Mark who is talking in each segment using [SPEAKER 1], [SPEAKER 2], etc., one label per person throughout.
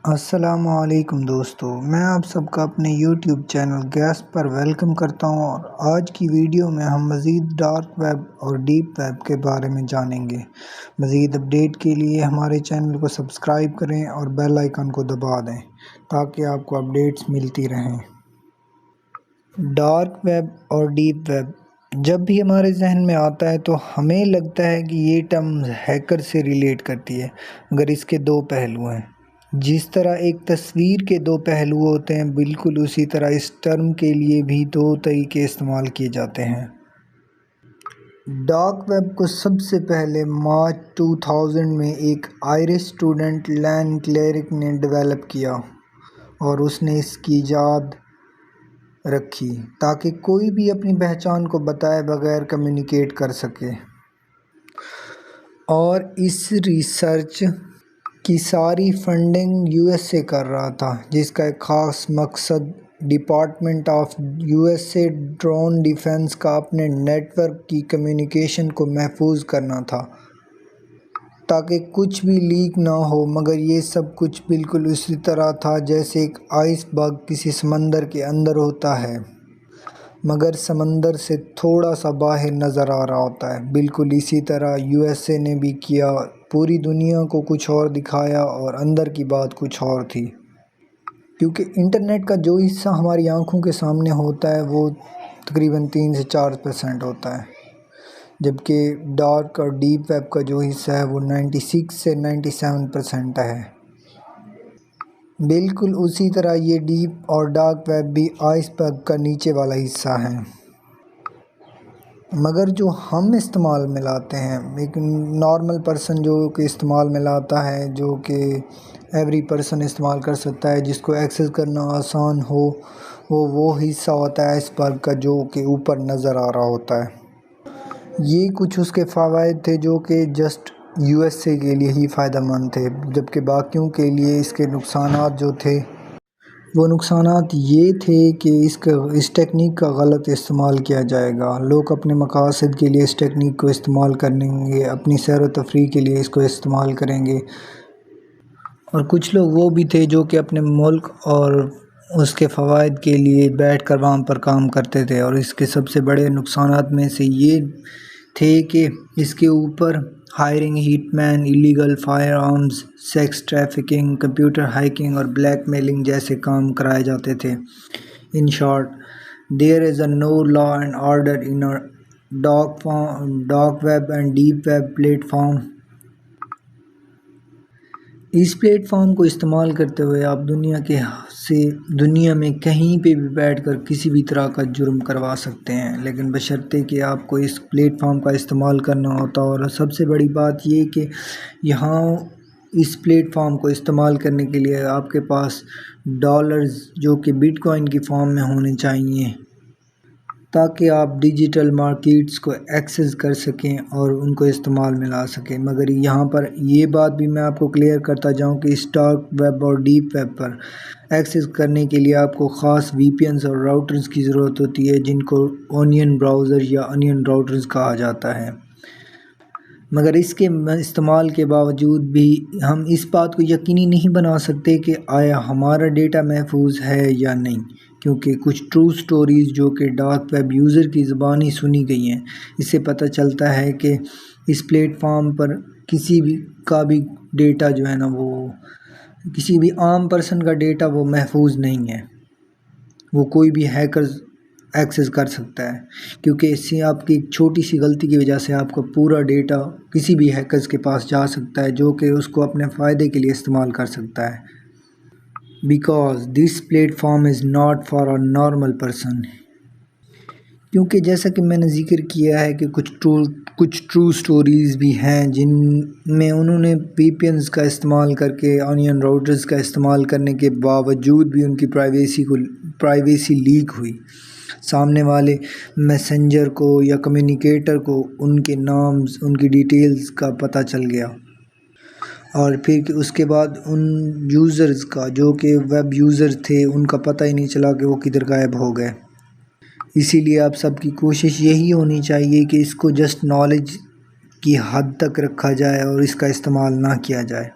[SPEAKER 1] السلام علیکم دوستو، میں آپ سب کا اپنے یوٹیوب چینل گیس پر ویلکم کرتا ہوں۔ اور آج کی ویڈیو میں ہم مزید ڈارک ویب اور ڈیپ ویب کے بارے میں جانیں گے۔ مزید اپڈیٹ کے لیے ہمارے چینل کو سبسکرائب کریں اور بیل آئیکن کو دبا دیں تاکہ آپ کو اپڈیٹس ملتی رہیں۔ ڈارک ویب اور ڈیپ ویب جب بھی ہمارے ذہن میں آتا ہے تو ہمیں لگتا ہے کہ یہ ٹرم ہیکر سے ریلیٹ کرتی ہے، مگر اس کے دو پہلو ہیں۔ جس طرح ایک تصویر کے دو پہلو ہوتے ہیں، بالکل اسی طرح اس ٹرم کے لیے بھی دو طریقے استعمال کیے جاتے ہیں۔ ڈارک ویب کو سب سے پہلے مارچ 2000 میں ایک آئرش اسٹوڈنٹ لین کلیرک نے ڈیولپ کیا اور اس نے اس کی ایجاد رکھی تاکہ کوئی بھی اپنی پہچان کو بتائے بغیر کمیونیکیٹ کر سکے، اور اس ریسرچ کی ساری فنڈنگ یو ایس اے کر رہا تھا، جس کا ایک خاص مقصد department of U S A drone defence کا اپنے نیٹ ورک کی کمیونیکیشن کو محفوظ کرنا تھا تاکہ کچھ بھی لیک نہ ہو۔ مگر یہ سب کچھ بالکل اسی طرح تھا جیسے ایک آئس برگ کسی سمندر کے اندر ہوتا ہے مگر سمندر سے تھوڑا سا باہر نظر آ رہا ہوتا ہے۔ بالکل اسی طرح یو ایس اے نے بھی کیا، پوری دنیا کو کچھ اور دکھایا اور اندر کی بات کچھ اور تھی، کیونکہ انٹرنیٹ کا جو حصہ ہماری آنکھوں کے سامنے ہوتا ہے وہ تقریباً 3 سے 4% ہوتا ہے، جبکہ ڈارک اور ڈیپ ویب کا جو حصہ ہے وہ 96 سے 97% ہے۔ بالکل اسی طرح یہ ڈیپ اور ڈارک ویب بھی آئس برگ کا نیچے والا حصہ ہیں، مگر جو ہم استعمال میں لاتے ہیں، ایک نارمل پرسن جو کہ استعمال میں لاتا ہے، جو کہ ایوری پرسن استعمال کر سکتا ہے، جس کو ایکسس کرنا آسان ہو، وہ حصہ ہوتا ہے آئس برگ کا جو کہ اوپر نظر آ رہا ہوتا ہے۔ یہ کچھ اس کے فوائد تھے جو کہ جسٹ یو ایس اے کے لیے ہی فائدہ مند تھے، جبکہ باقیوں کے لیے اس کے نقصانات جو تھے وہ نقصانات یہ تھے کہ اس ٹیکنیک کا غلط استعمال کیا جائے گا۔ لوگ اپنے مقاصد کے لیے اس ٹیکنیک کو استعمال کریں گے، اپنی سیر و تفریح کے لیے اس کو استعمال کریں گے، اور کچھ لوگ وہ بھی تھے جو کہ اپنے ملک اور اس کے فوائد کے لیے بیٹھ کر وہاں پر کام کرتے تھے۔ اور اس کے سب سے بڑے نقصانات میں سے یہ تھے کہ اس کے اوپر hiring hit man, illegal fire arms, sex trafficking, computer hacking اور بلیک میلنگ جیسے کام کرائے جاتے تھے۔ In short, there is no law and order in dark web and deep web platform. اس پلیٹ فارم کو استعمال کرتے ہوئے آپ دنیا میں کہیں پہ بھی بیٹھ کر کسی بھی طرح کا جرم کروا سکتے ہیں، لیکن بشرطے کہ آپ کو اس پلیٹ فارم کا استعمال کرنا ہوتا۔ اور سب سے بڑی بات یہ کہ یہاں اس پلیٹ فارم کو استعمال کرنے کے لیے آپ کے پاس ڈالرز جو کہ بٹ کوائن کی فارم میں ہونے چاہیے تاکہ آپ ڈیجیٹل مارکیٹس کو ایکسس کر سکیں اور ان کو استعمال میں لا سکیں۔ مگر یہاں پر یہ بات بھی میں آپ کو کلیئر کرتا جاؤں کہ اس ڈارک ویب اور ڈیپ ویب پر ایکسس کرنے کے لیے آپ کو خاص وی پی اینز اور راؤٹرز کی ضرورت ہوتی ہے، جن کو اونین براؤزر یا انین راؤٹرز کہا جاتا ہے۔ مگر اس کے استعمال کے باوجود بھی ہم اس بات کو یقینی نہیں بنا سکتے کہ آیا ہمارا ڈیٹا محفوظ ہے یا نہیں، کیونکہ کچھ ٹرو سٹوریز جو کہ ڈارک ویب یوزر کی زبانی سنی گئی ہیں، اس سے پتہ چلتا ہے کہ اس پلیٹ فارم پر کسی بھی کا بھی ڈیٹا جو ہے نا، وہ کسی بھی عام پرسن کا ڈیٹا وہ محفوظ نہیں ہے، وہ کوئی بھی ہیکرز ایکسس کر سکتا ہے، کیونکہ اس سے آپ کی ایک چھوٹی سی غلطی کی وجہ سے آپ کا پورا ڈیٹا کسی بھی ہیکرز کے پاس جا سکتا ہے، جو کہ اس کو اپنے فائدے کے لیے استعمال کر سکتا ہے۔ Because this plate form is not for a normal person, کیونکہ جیسا کہ میں نے ذکر کیا ہے کہ کچھ ٹرو سٹوریز بھی ہیں جن میں انہوں نے وی پی اینز کا استعمال کر کے، انین راؤٹرز کا استعمال کرنے کے باوجود بھی ان کی پرائیویسی لیک ہوئی، سامنے والے میسنجر کو یا کمیونیکیٹر کو ان کے نامز، ان کی ڈیٹیلز کا پتہ چل گیا، اور پھر اس کے بعد ان یوزرز کا جو کہ ویب یوزر تھے ان کا پتہ ہی نہیں چلا کہ وہ کدھر غائب ہو گئے۔ اسی لیے آپ سب کی کوشش یہی ہونی چاہیے کہ اس کو جسٹ نالج کی حد تک رکھا جائے اور اس کا استعمال نہ کیا جائے،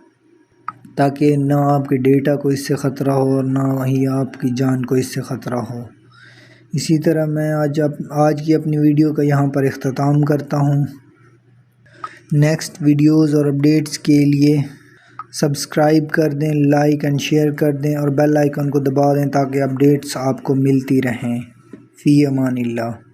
[SPEAKER 1] تاکہ نہ آپ کے ڈیٹا کو اس سے خطرہ ہو اور نہ ہی آپ کی جان کو اس سے خطرہ ہو۔ اسی طرح میں آج کی اپنی ویڈیو کا یہاں پر اختتام کرتا ہوں۔ نیکسٹ ویڈیوز اور اپڈیٹس کے لیے سبسکرائب کر دیں، لائک اینڈ شیئر کر دیں اور بیل آئیکن کو دبا دیں تاکہ اپڈیٹس آپ کو ملتی رہیں۔ فی امان اللہ۔